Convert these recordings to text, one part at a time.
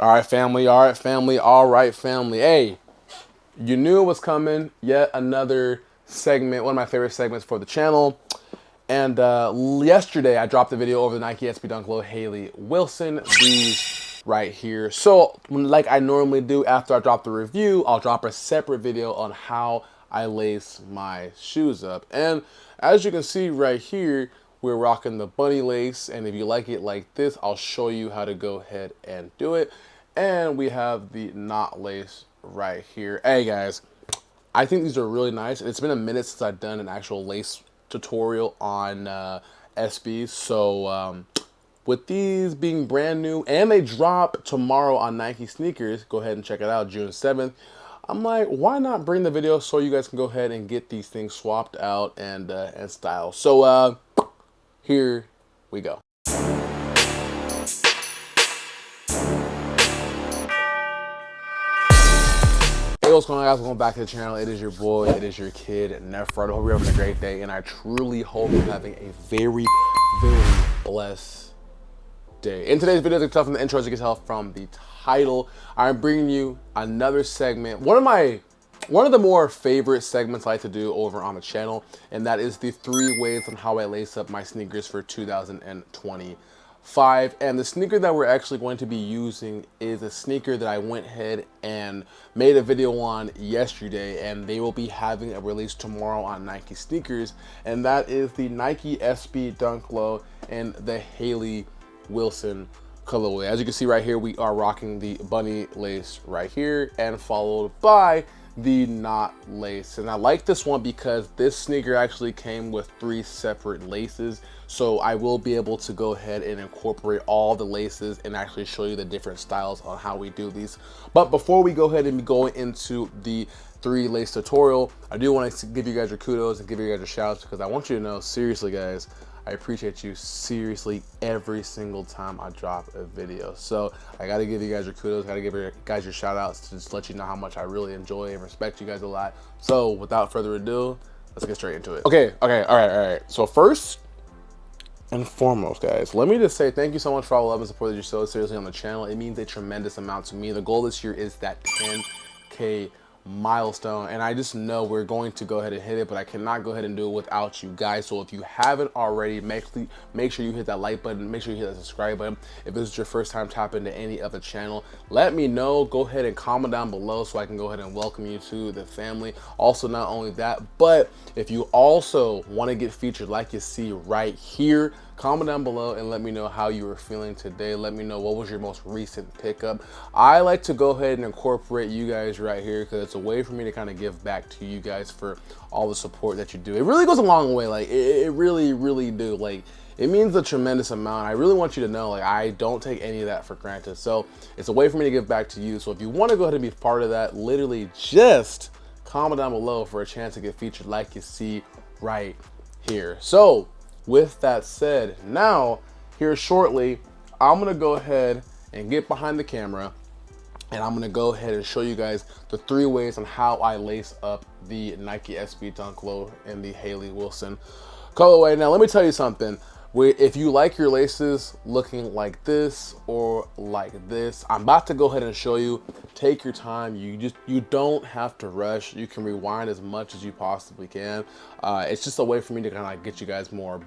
All right, family. All right, family. All right, family. Hey, you knew it was coming. Yet another segment, one of my favorite segments for the channel. And yesterday, I dropped a video over the Nike SB Dunk Low Hayley Wilson. These right here. So, like I normally do, after I drop the review, I'll drop a separate video on how I lace my shoes up. And as you can see right here, we're rocking the bunny lace. And if you like it like this, I'll show you how to go ahead and do it. And we have the knot lace right here. Hey guys, I think these are really nice. It's been a minute since I've done an actual lace tutorial on SBs. So with these being brand new, and they drop tomorrow on Nike sneakers, go ahead and check it out, June 7th. I'm like, why not bring the video so you guys can go ahead and get these things swapped out and style. So here we go. Hey, what's going on, guys? Welcome back to the channel. It is your boy, it is your kid, Nefrod. I hope you're having a great day, and I truly hope you're having a very, very blessed day. In today's video, as you can tell from the intro, as you can tell from the title, I'm bringing you another segment. One of the more favorite segments I like to do over on the channel, and that is the 3 ways on how I lace up my sneakers for 2025. And the sneaker that we're actually going to be using is a sneaker that I went ahead and made a video on yesterday, and they will be having a release tomorrow on Nike sneakers, and that is the Nike SB Dunk Low and the Hayley Wilson colorway. As you can see right here, we are rocking the bunny lace right here, and followed by the knot lace. And I like this one because this sneaker actually came with 3 separate laces, so I will be able to go ahead and incorporate all the laces and actually show you the different styles on how we do these. But before we go ahead and go into the 3 lace tutorial, I do want to give you guys your kudos and give you guys your shouts, because I want you to know, seriously guys, I appreciate you seriously every single time I drop a video. So I gotta give you guys your kudos, gotta give you guys your shout outs to just let you know how much I really enjoy and respect you guys a lot. So without further ado, let's get straight into it. Okay, all right. So first and foremost, guys, let me just say thank you so much for all the love and support that you showed seriously on the channel. It means a tremendous amount to me. The goal this year is that 10K milestone, and I just know we're going to go ahead and hit it, but I cannot go ahead and do it without you guys. So if you haven't already, make sure you hit that like button, make sure you hit that subscribe button. If this is your first time tapping into any other channel, let me know. Go ahead and comment down below so I can go ahead and welcome you to the family. Also, not only that, but if you also want to get featured like you see right here, comment down below and let me know how you were feeling today. Let me know what was your most recent pickup. I like to go ahead and incorporate you guys right here because it's a way for me to kind of give back to you guys for all the support that you do. It really goes a long way. Like it really do. Like it means a tremendous amount. I really want you to know, like, I don't take any of that for granted. So it's a way for me to give back to you. So if you want to go ahead and be part of that, literally just comment down below for a chance to get featured like you see right here. So with that said, now here shortly, I'm gonna go ahead and get behind the camera, and I'm gonna go ahead and show you guys the 3 ways on how I lace up the Nike SB Dunk Low and the Hayley Wilson colorway. Now let me tell you something. If you like your laces looking like this or like this, I'm about to go ahead and show you. Take your time. You don't have to rush. You can rewind as much as you possibly can. It's just a way for me to kind of like get you guys more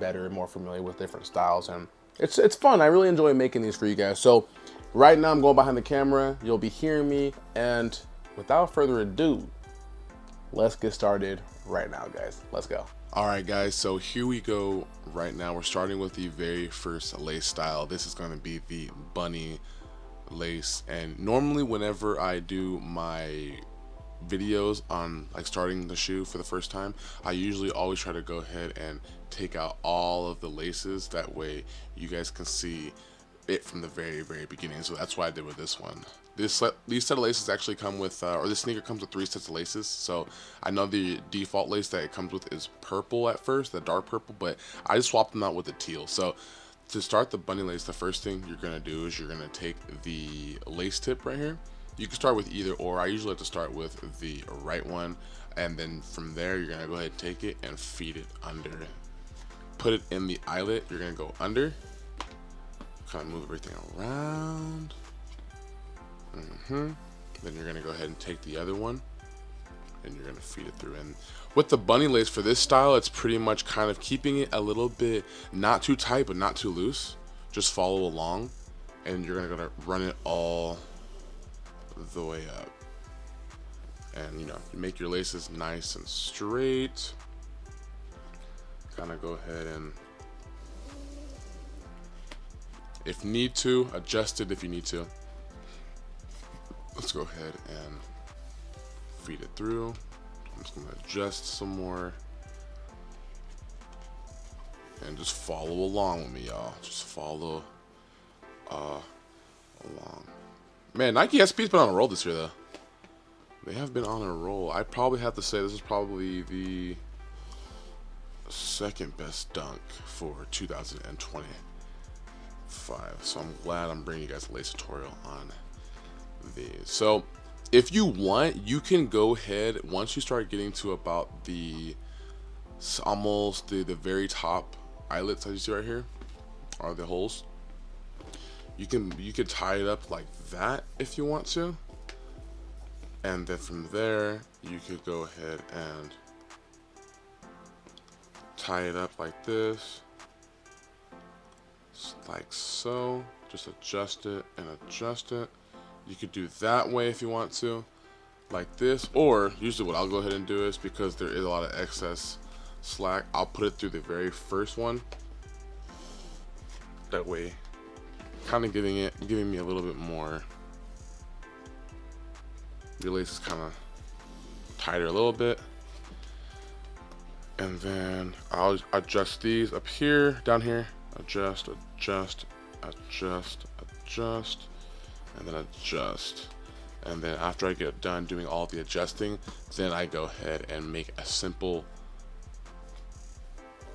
familiar with different styles, and it's fun. I really enjoy making these for you guys. So right now I'm going behind the camera. You'll be hearing me, and without further ado, let's get started right now, guys. Let's go. All right, guys, so here we go. Right now we're starting with the very first lace style. This is going to be the bunny lace, and normally whenever I do my videos on like starting the shoe for the first time, I usually always try to go ahead and take out all of the laces. That way you guys can see it from the very beginning. So that's what I did with this one. These set of laces actually come with, or this sneaker comes with 3 sets of laces. So I know the default lace that it comes with is purple at first, the dark purple, but I just swapped them out with the teal. So to start the bunny lace, the first thing you're gonna do is you're gonna take the lace tip right here. You can start with either or. I usually like to start with the right one, and then from there you're gonna go ahead and take it and feed it under. Put it in the eyelet. You're gonna go under, kind of move everything around. Then you're gonna go ahead and take the other one and you're gonna feed it through. And with the bunny lace for this style, it's pretty much kind of keeping it a little bit not too tight but not too loose. Just follow along, and you're gonna run it all the way up. And you make your laces nice and straight. Kind of go ahead and, if need to, adjust it if you need to. Let's go ahead and feed it through. I'm just gonna adjust some more. And just follow along with me, y'all. Just follow along. Man, Nike SB's been on a roll this year, though. They have been on a roll. I probably have to say this is probably the second best dunk for 2025. So I'm glad I'm bringing you guys a lace tutorial on these. So if you want, you can go ahead, once you start getting to about the almost the very top eyelets, as you see right here, are the holes. You could tie it up like that if you want to, and then from there you could go ahead and tie it up like this, like so. Just adjust it and adjust it. You could do that way if you want to, like this, or usually what I'll go ahead and do is, because there is a lot of excess slack, I'll put it through the very first one. That way, kind of giving me a little bit more. Your lace is kind of tighter a little bit, and then I'll adjust these up here, down here, adjust, adjust, adjust, adjust, and then adjust. And then after I get done doing all the adjusting, then I go ahead and make a simple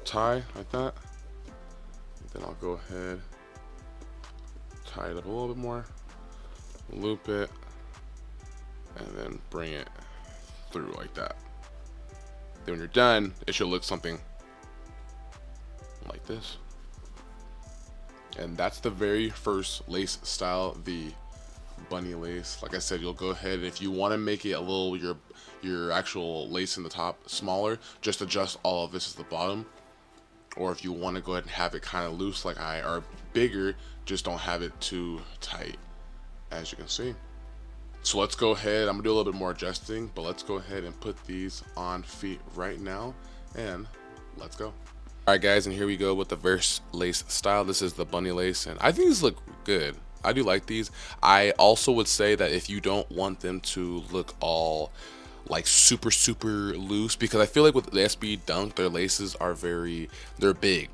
tie like that. Then I'll go ahead, tie it up a little bit more, loop it, and then bring it through like that. Then when you're done, it should look something like this. And that's the very first lace style, the bunny lace. Like I said, you'll go ahead, if you want to make it a little, your actual lace in the top smaller, just adjust all of this at the bottom. Or if you want to go ahead and have it kind of loose like I, or bigger, just don't have it too tight, as you can see. So let's go ahead, I'm gonna do a little bit more adjusting, but let's go ahead and put these on feet right now, and let's go. All right guys, and here we go with the verse lace style. This is the bunny lace, and I think these look good. I do like these. I also would say that if you don't want them to look all like super loose, because I feel like with the SB Dunk, their laces are they're big.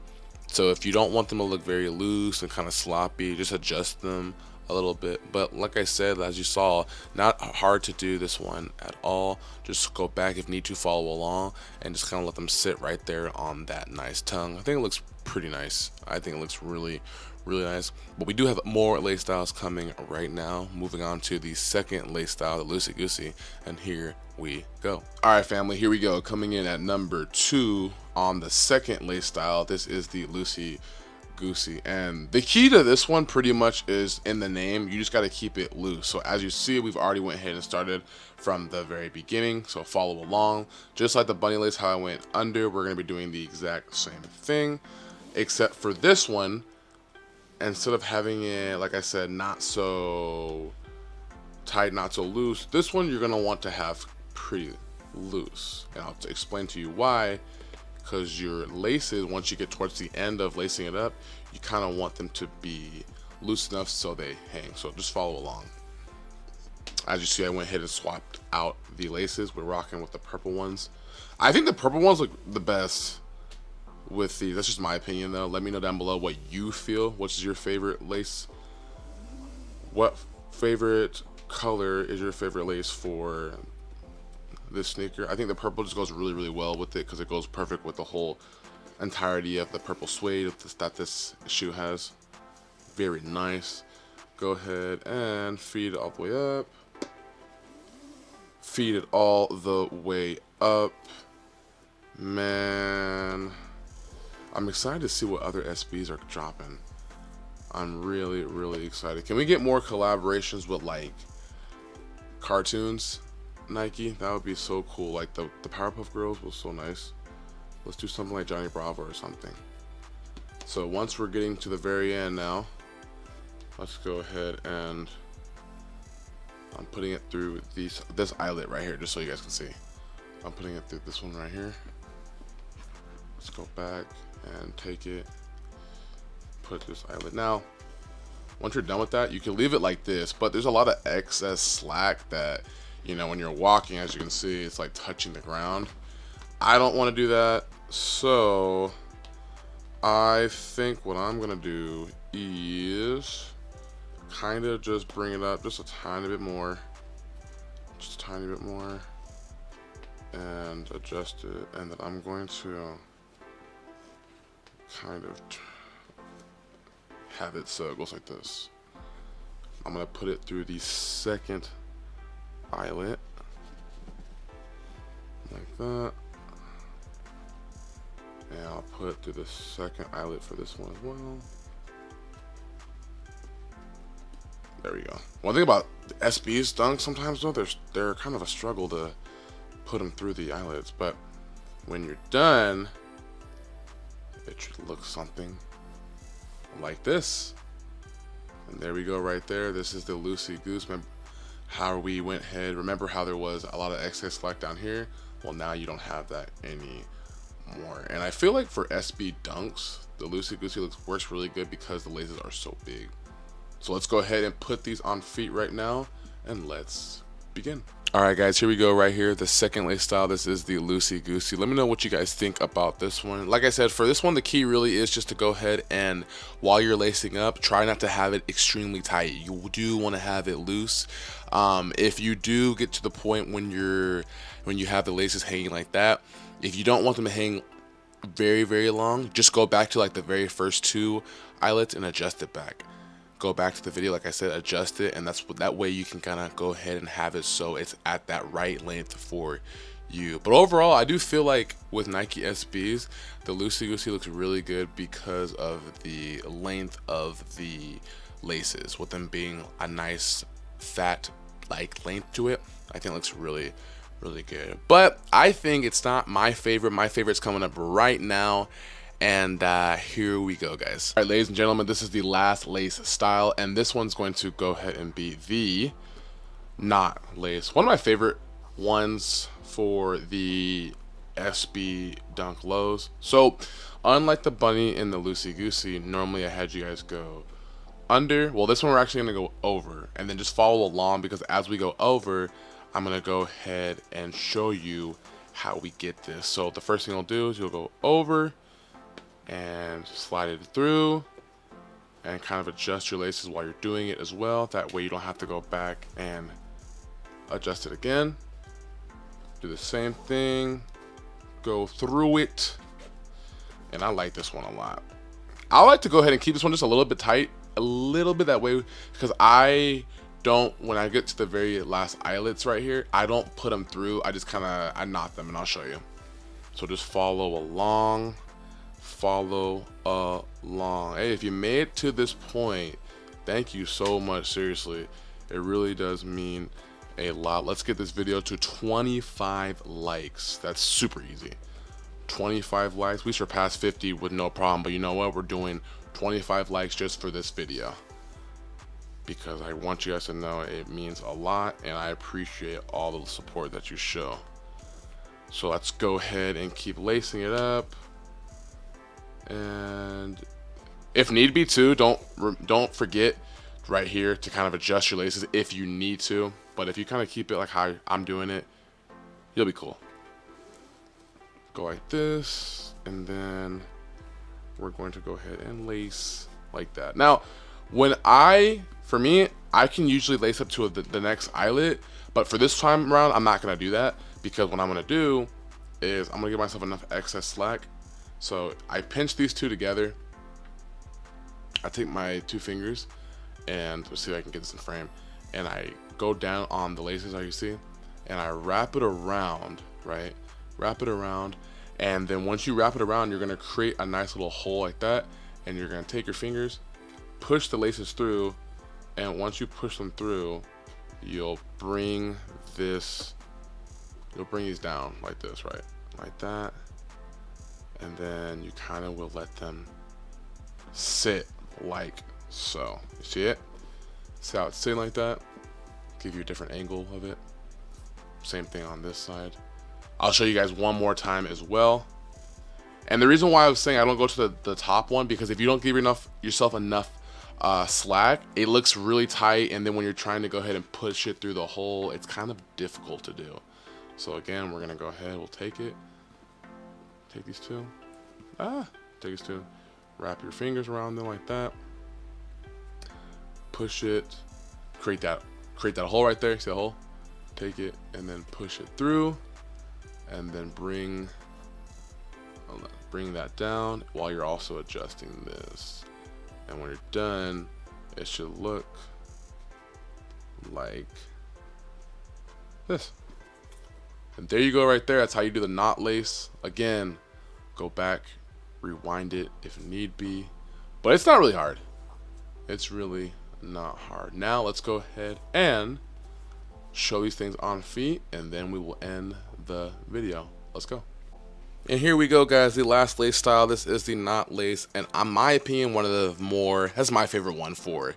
So if you don't want them to look very loose and kind of sloppy, just adjust them a little bit. But like I said, as you saw, not hard to do this one at all. Just go back if need to, follow along, and just kind of let them sit right there on that nice tongue. I think it looks pretty nice. I think it looks really nice. But we do have more lace styles coming right now. Moving on to the second lace style, the Loosey Goosey, and here we go. All right family, here we go. Coming in at number 2 on the second lace style, this is the Loosey Goosey, and the key to this one pretty much is in the name. You just got to keep it loose. So as you see, we've already went ahead and started from the very beginning, so follow along. Just like the bunny lace, how I went under, we're going to be doing the exact same thing, except for this one, instead of having it, like I said, not so tight, not so loose, this one you're going to want to have pretty loose, and I'll explain to you why. Because your laces, once you get towards the end of lacing it up, you kind of want them to be loose enough so they hang. So just follow along. As you see, I went ahead and swapped out the laces. We're rocking with the purple ones. I think the purple ones look the best with these. That's just my opinion though. Let me know down below what you feel. What's your favorite lace? What favorite color is your favorite lace for this sneaker? I think the purple just goes really well with it, because it goes perfect with the whole entirety of the purple suede that this shoe has. Very nice. Go ahead and feed it all the way up. Feed it all the way up. Man, I'm excited to see what other SBs are dropping. I'm really excited. Can we get more collaborations with like cartoons Nike. That would be so cool. Like the Powerpuff Girls was so nice. Let's do something like Johnny Bravo or something. So once we're getting to the very end now, let's go ahead and I'm putting it through this eyelet right here, just so you guys can see. I'm putting it through this one right here. Let's go back and take it, put this eyelet. Now, once you're done with that, you can leave it like this, but there's a lot of excess slack that, you know, when you're walking, as you can see, it's like touching the ground. I don't want to do that, so I think what I'm gonna do is kind of just bring it up just a tiny bit more, and adjust it, and then I'm going to kind of have it so it goes like this. I'm gonna put it through the second eyelet like that, and I'll put it through the second eyelet for this one as well. There we go. One thing about the SB's dunks sometimes though, they're kind of a struggle to put them through the eyelets, but when you're done, it should look something like this. And there we go right there. This is the Loosey Goose. Remember how we went ahead, remember how there was a lot of excess slack down here? Well, now you don't have that anymore. And I feel like for SB dunks, the Loosey Goosey works really good because the laces are so big. So let's go ahead and put these on feet right now, and let's begin. All right, guys, here we go right here. The second lace style, this is the Loosey Goosey. Let me know what you guys think about this one. Like I said, for this one, the key really is just to go ahead and while you're lacing up, try not to have it extremely tight. You do want to have it loose. If you do get to the point when you have the laces hanging like that, if you don't want them to hang very, very long, just go back to like the very first two eyelets and adjust it back. Go back to the video, like I said, adjust it, and that way you can kind of go ahead and have it so it's at that right length for you. But overall, I do feel like with Nike SBs, the Loosey Goosey looks really good because of the length of the laces, with them being a nice fat like length to it. I think it looks really, really good. But I think it's not my favorite. My favorite's coming up right now. And here we go, guys. All right, ladies and gentlemen, this is the last lace style, and this one's going to go ahead and be the knot lace. One of my favorite ones for the SB dunk lows. So unlike the bunny and the Loosey Goosey, normally I had you guys go under. Well, this one we're actually gonna go over, and then just follow along, because as we go over, I'm gonna go ahead and show you how we get this. So the first thing you'll do is you'll go over and slide it through and kind of adjust your laces while you're doing it as well. That way you don't have to go back and adjust it again. Do the same thing, go through it. And I like this one a lot. I like to go ahead and keep this one just a little bit tight, a little bit that way, because I don't, when I get to the very last eyelets right here, I don't put them through. I just kind of, I knot them, and I'll show you. So just follow along. Follow along. Hey, if you made it to this point, thank you so much. Seriously, it really does mean a lot. Let's get this video to 25 likes. That's super easy. 25 likes. We surpassed 50 with no problem, but you know what, we're doing 25 likes just for this video because I want you guys to know it means a lot, and I appreciate all the support that you show. So let's go ahead and keep lacing it up. And if need be too, don't forget right here to kind of adjust your laces if you need to. But if you kind of keep it like how I'm doing it, you'll be cool. Go like this, and then we're going to go ahead and lace like that. Now, for me, I can usually lace up to the next eyelet, but for this time around, I'm not gonna do that, because what I'm gonna do is I'm gonna give myself enough excess slack. So I pinch these two together. I take my two fingers, and let's see if I can get this in frame, and I go down on the laces, as you see, and I wrap it around, right? Wrap it around, and then once you wrap it around, you're gonna create a nice little hole like that, and you're gonna take your fingers, push the laces through, and once you push them through, you'll bring these down like this, right? Like that. And then you kind of will let them sit like so. You see it? See how it's sitting like that? Give you a different angle of it. Same thing on this side. I'll show you guys one more time as well. And the reason why I was saying I don't go to the top one, because if you don't give yourself enough slack, it looks really tight, and then when you're trying to go ahead and push it through the hole, it's kind of difficult to do. So again, we're gonna go ahead, we'll take it, take these two, take these two, wrap your fingers around them like that, push it, create that hole right there. See the hole? Take it and then push it through, and then bring that down while you're also adjusting this. And when you're done, it should look like this. And there you go right there. That's how you do the knot lace. Again, go back, rewind it if need be. But it's not really hard. It's really not hard. Now let's go ahead and show these things on feet, and then we will end the video. Let's go. And here we go, guys, the last lace style. This is the knot lace, and in my opinion, that's my favorite one for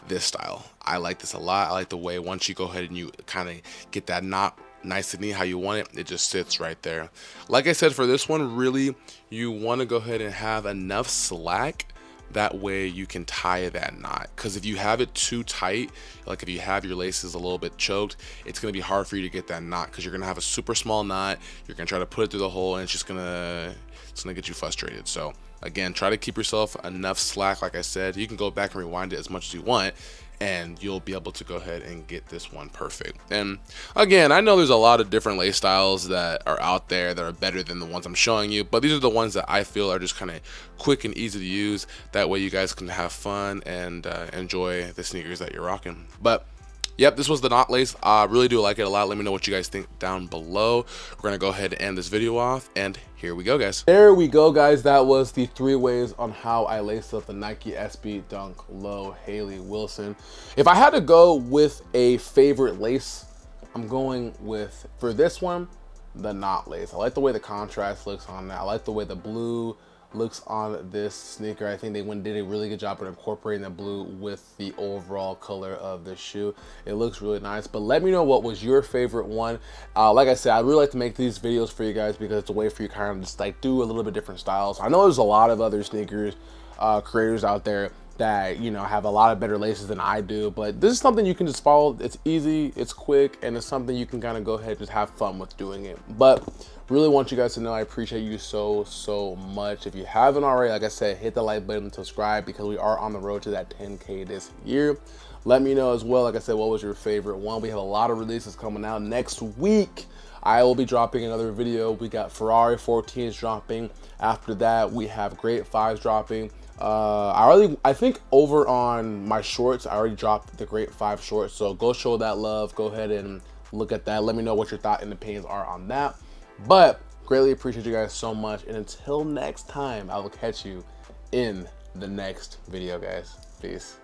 this style. I like this a lot. I like the way once you go ahead and you kind of get that knot nice and neat how you want it, it just sits right there. Like I said, for this one, really, you want to go ahead and have enough slack. That way you can tie that knot, because if you have it too tight, like if you have your laces a little bit choked, it's going to be hard for you to get that knot, because you're going to have a super small knot. You're going to try to put it through the hole, and it's going to get you frustrated. So again, try to keep yourself enough slack. Like I said, you can go back and rewind it as much as you want, and you'll be able to go ahead and get this one perfect. And again, I know there's a lot of different lace styles that are out there that are better than the ones I'm showing you, but these are the ones that I feel are just kind of quick and easy to use. That way you guys can have fun and enjoy the sneakers that you're rocking. But yep, this was the knot lace. I really do like it a lot. Let me know what you guys think down below. We're gonna go ahead and end this video off, and here we go, guys. There we go, guys. That was the 3 ways on how I laced up the Nike SB Dunk Low Hayley Wilson. If I had to go with a favorite lace, I'm going with, for this one, the knot lace. I like the way the contrast looks on that. I like the way the blue looks on this sneaker. I think they did a really good job of incorporating the blue with the overall color of the shoe. It looks really nice. But let me know what was your favorite one. Like I said, I really like to make these videos for you guys because it's a way for you kind of just like do a little bit different styles. I know there's a lot of other sneakers creators out there that, you know, have a lot of better laces than I do, but this is something you can just follow. It's easy, it's quick, and it's something you can kind of go ahead and just have fun with doing it. But really want you guys to know I appreciate you so much. If you haven't already, like I said, hit the like button and subscribe, because we are on the road to that 10K this year. Let me know as well, like I said, what was your favorite one. We have a lot of releases coming out next week. I will be dropping another video. We got Ferrari 14s dropping. After that, we have Great 5s dropping. I think over on my shorts, I already dropped the Great 5 shorts, so go show that love. Go ahead and look at that. Let me know what your thoughts and opinions are on that. But greatly appreciate you guys so much, and until next time, I will catch you in the next video, guys. Peace.